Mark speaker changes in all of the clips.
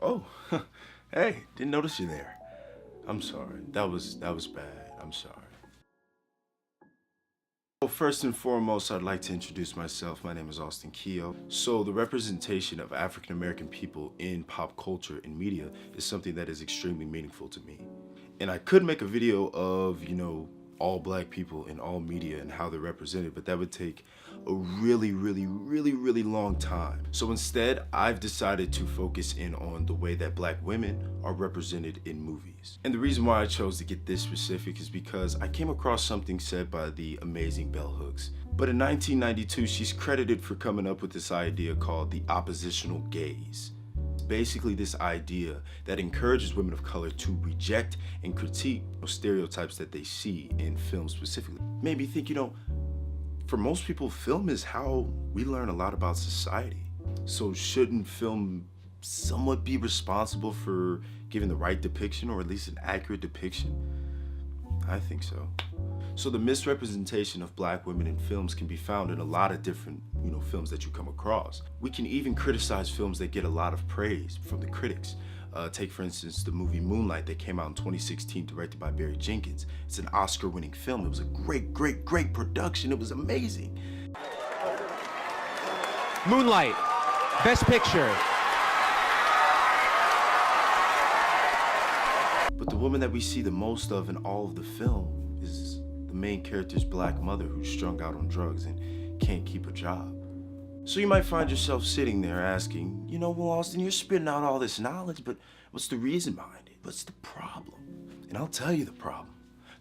Speaker 1: Oh, hey, didn't notice you there. I'm sorry. That was bad. I'm sorry. Well, first and foremost, I'd like to introduce myself. My name is Austin Keogh. So the representation of African American people in pop culture and media is something that is extremely meaningful to me. And I could make a video of, all black people in all media and how they're represented, but that would take a really long time. So instead, I've decided to focus in on the way that black women are represented in movies. And the reason why I chose to get this specific is because I came across something said by the amazing Bell Hooks. But in 1992, she's credited for coming up with this idea called the oppositional gaze. Basically this idea that encourages women of color to reject and critique stereotypes that they see in film specifically. Made me think, for most people, film is how we learn a lot about society. So shouldn't film somewhat be responsible for giving the right depiction, or at least an accurate depiction? I think so. So the misrepresentation of black women in films can be found in a lot of different, films that you come across. We can even criticize films that get a lot of praise from the critics. Take, for instance, the movie Moonlight that came out in 2016, directed by Barry Jenkins. It's an Oscar-winning film. It was a great production. It was amazing.
Speaker 2: Moonlight, Best Picture.
Speaker 1: But the woman that we see the most of in all of the film is the main character's black mother, who's strung out on drugs and can't keep a job. So you might find yourself sitting there asking, well, Austin, you're spitting out all this knowledge, but what's the reason behind it? What's the problem? And I'll tell you the problem.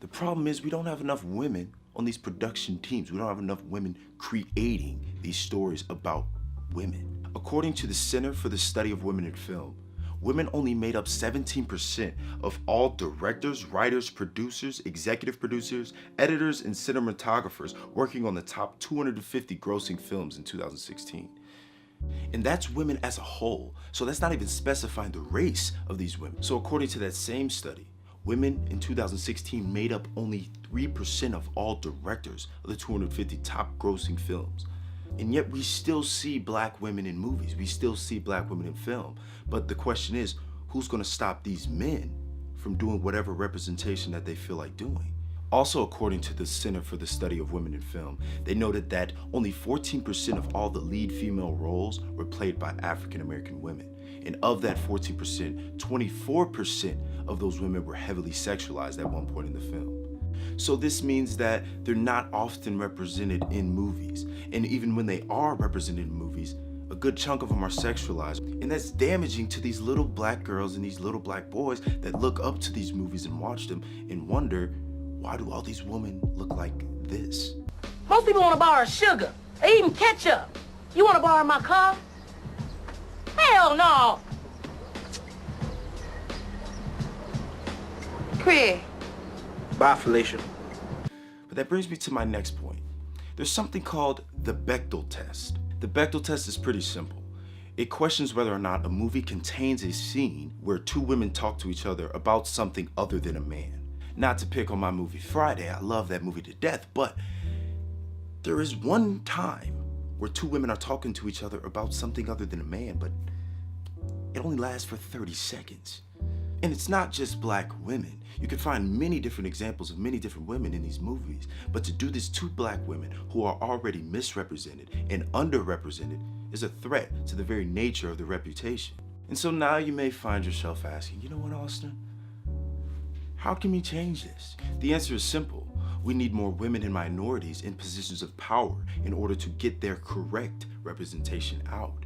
Speaker 1: The problem is we don't have enough women on these production teams. We don't have enough women creating these stories about women. According to the Center for the Study of Women in Film, women only made up 17% of all directors, writers, producers, executive producers, editors, and cinematographers working on the top 250 grossing films in 2016. And that's women as a whole, so that's not even specifying the race of these women. So according to that same study, women in 2016 made up only 3% of all directors of the 250 top grossing films. And yet we still see black women in movies. We still see black women in film. But the question is, who's gonna stop these men from doing whatever representation that they feel like doing? Also, according to the Center for the Study of Women in Film, they noted that only 14% of all the lead female roles were played by African American women. And of that 14%, 24% of those women were heavily sexualized at one point in the film. So this means that they're not often represented in movies. And even when they are represented in movies, a good chunk of them are sexualized. And that's damaging to these little black girls and these little black boys that look up to these movies and watch them and wonder, why do all these women look like this?
Speaker 3: Most people want to borrow sugar, or even ketchup. You want to borrow my car? Hell no. Craig.
Speaker 4: Bye, Felicia.
Speaker 1: But that brings me to my next point. There's something called the Bechdel test. The Bechdel test is pretty simple. It questions whether or not a movie contains a scene where two women talk to each other about something other than a man. Not to pick on my movie Friday, I love that movie to death, but there is one time where two women are talking to each other about something other than a man, but it only lasts for 30 seconds. And it's not just black women. You can find many different examples of many different women in these movies, but to do this to black women who are already misrepresented and underrepresented is a threat to the very nature of the reputation. And so now you may find yourself asking, you know what, Austin? How can we change this? The answer is simple. We need more women and minorities in positions of power in order to get their correct representation out.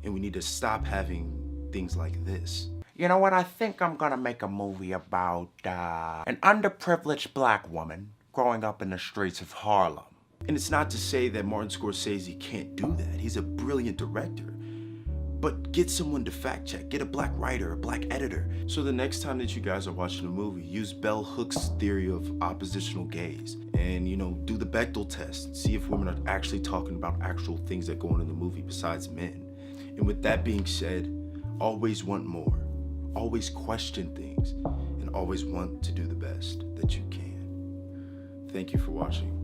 Speaker 1: And we need to stop having things like this.
Speaker 5: You know what, I think I'm gonna make a movie about an underprivileged black woman growing up in the streets of Harlem.
Speaker 1: And it's not to say that Martin Scorsese can't do that. He's a brilliant director. But get someone to fact check, get a black writer, a black editor. So the next time that you guys are watching a movie, use Bell Hooks' theory of oppositional gaze and, do the Bechdel test. See if women are actually talking about actual things that go on in the movie besides men. And with that being said, always want more. Always question things and always want to do the best that you can. Thank you for watching.